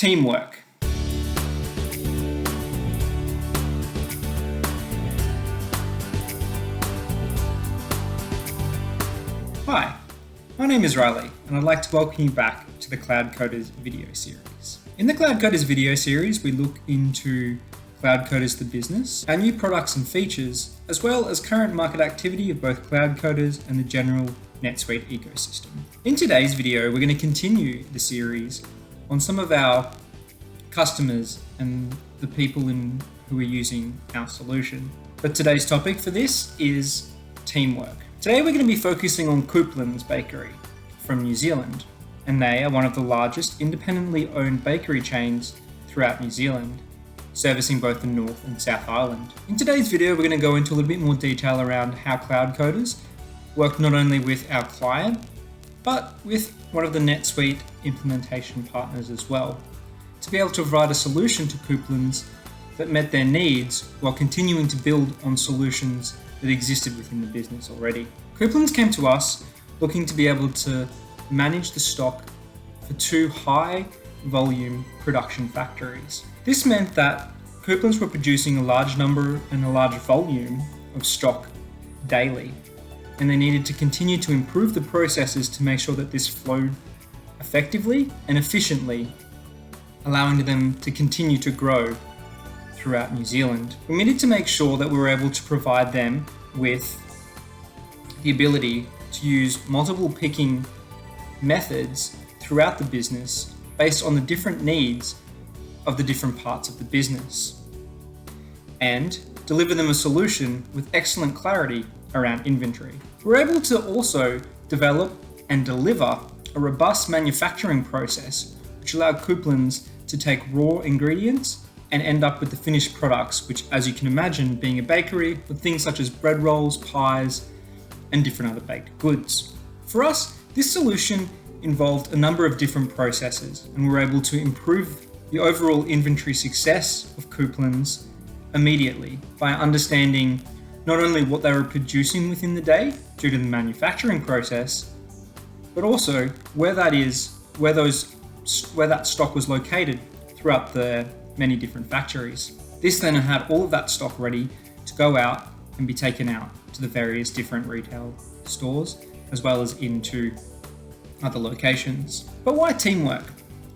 Teamwork. Hi, my name is Riley, and I'd like to welcome you back to the Cloud Coders video series. In the Cloud Coders video series, we look into Cloud Coders the business, our new products and features, as well as current market activity of both Cloud Coders and the general NetSuite ecosystem. In today's video, we're going to continue the series on some of our customers and the people who are using our solution. But today's topic for this is teamwork. Today we're going to be focusing on Coupland's Bakery from New Zealand, and they are one of the largest independently owned bakery chains throughout New Zealand, servicing both the North and South Island. In today's video, we're going to go into a little bit more detail around how Cloud Coders work not only with our client, but with one of the NetSuite implementation partners as well, to be able to provide a solution to Coupland's that met their needs while continuing to build on solutions that existed within the business already. Coupland's came to us looking to be able to manage the stock for 2 high volume production factories. This meant that Coupland's were producing a large number and a large volume of stock daily, and they needed to continue to improve the processes to make sure that this flowed effectively and efficiently, allowing them to continue to grow throughout New Zealand. We needed to make sure that we were able to provide them with the ability to use multiple picking methods throughout the business based on the different needs of the different parts of the business, and deliver them a solution with excellent clarity around inventory. We're able to also develop and deliver a robust manufacturing process which allowed Coupland's to take raw ingredients and end up with the finished products, which, as you can imagine, being a bakery, with things such as bread rolls, pies, and different other baked goods. For us, this solution involved a number of different processes, and we were able to improve the overall inventory success of Coupland's immediately by understanding not only what they were producing within the day due to the manufacturing process, but also where that stock was located throughout the many different factories. This then had all of that stock ready to go out and be taken out to the various different retail stores, as well as into other locations. But why teamwork?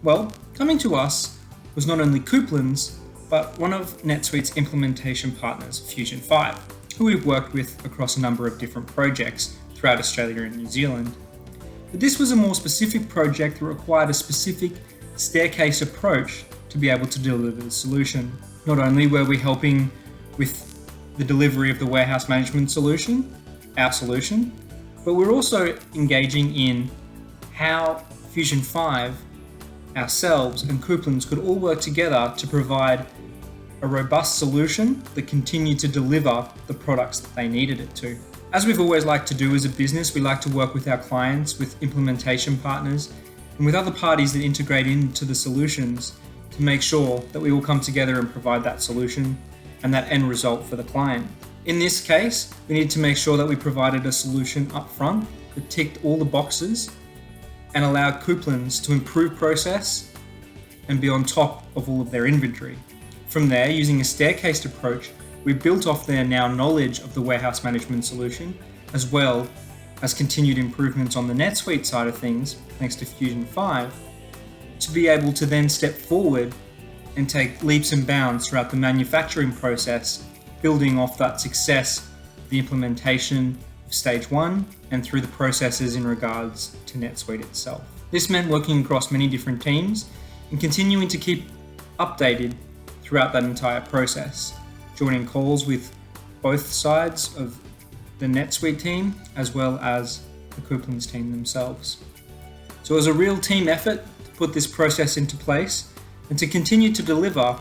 Well, coming to us was not only Coupland's, but one of NetSuite's implementation partners, Fusion 5, who we've worked with across a number of different projects throughout Australia and New Zealand. But this was a more specific project that required a specific staircase approach to be able to deliver the solution. Not only were we helping with the delivery of the warehouse management solution, our solution, but we're also engaging in how Fusion 5, ourselves, and Coupland's could all work together to provide a robust solution that continued to deliver the products that they needed it to. As we've always liked to do as a business, we like to work with our clients, with implementation partners, and with other parties that integrate into the solutions to make sure that we all come together and provide that solution and that end result for the client. In this case, we needed to make sure that we provided a solution up front that ticked all the boxes and allowed Coupland's to improve process and be on top of all of their inventory. From there, using a staircased approach, we built off their now knowledge of the warehouse management solution, as well as continued improvements on the NetSuite side of things, thanks to Fusion 5, to be able to then step forward and take leaps and bounds throughout the manufacturing process, building off that success, the implementation of stage 1, and through the processes in regards to NetSuite itself. This meant working across many different teams and continuing to keep updated throughout that entire process, joining calls with both sides of the NetSuite team as well as the Coupland's team themselves. So it was a real team effort to put this process into place and to continue to deliver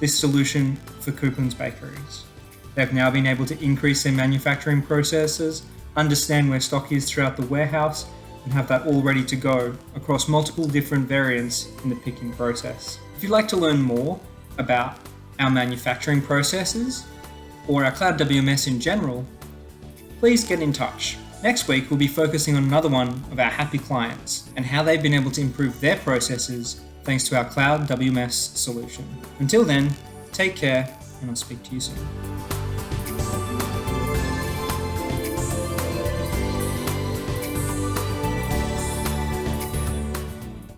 this solution for Coupland's bakeries. They've now been able to increase their manufacturing processes, understand where stock is throughout the warehouse, and have that all ready to go across multiple different variants in the picking process. If you'd like to learn more about our manufacturing processes or our Cloud WMS in general, please get in touch. Next week, we'll be focusing on another one of our happy clients and how they've been able to improve their processes thanks to our Cloud WMS solution. Until then, take care, and I'll speak to you soon.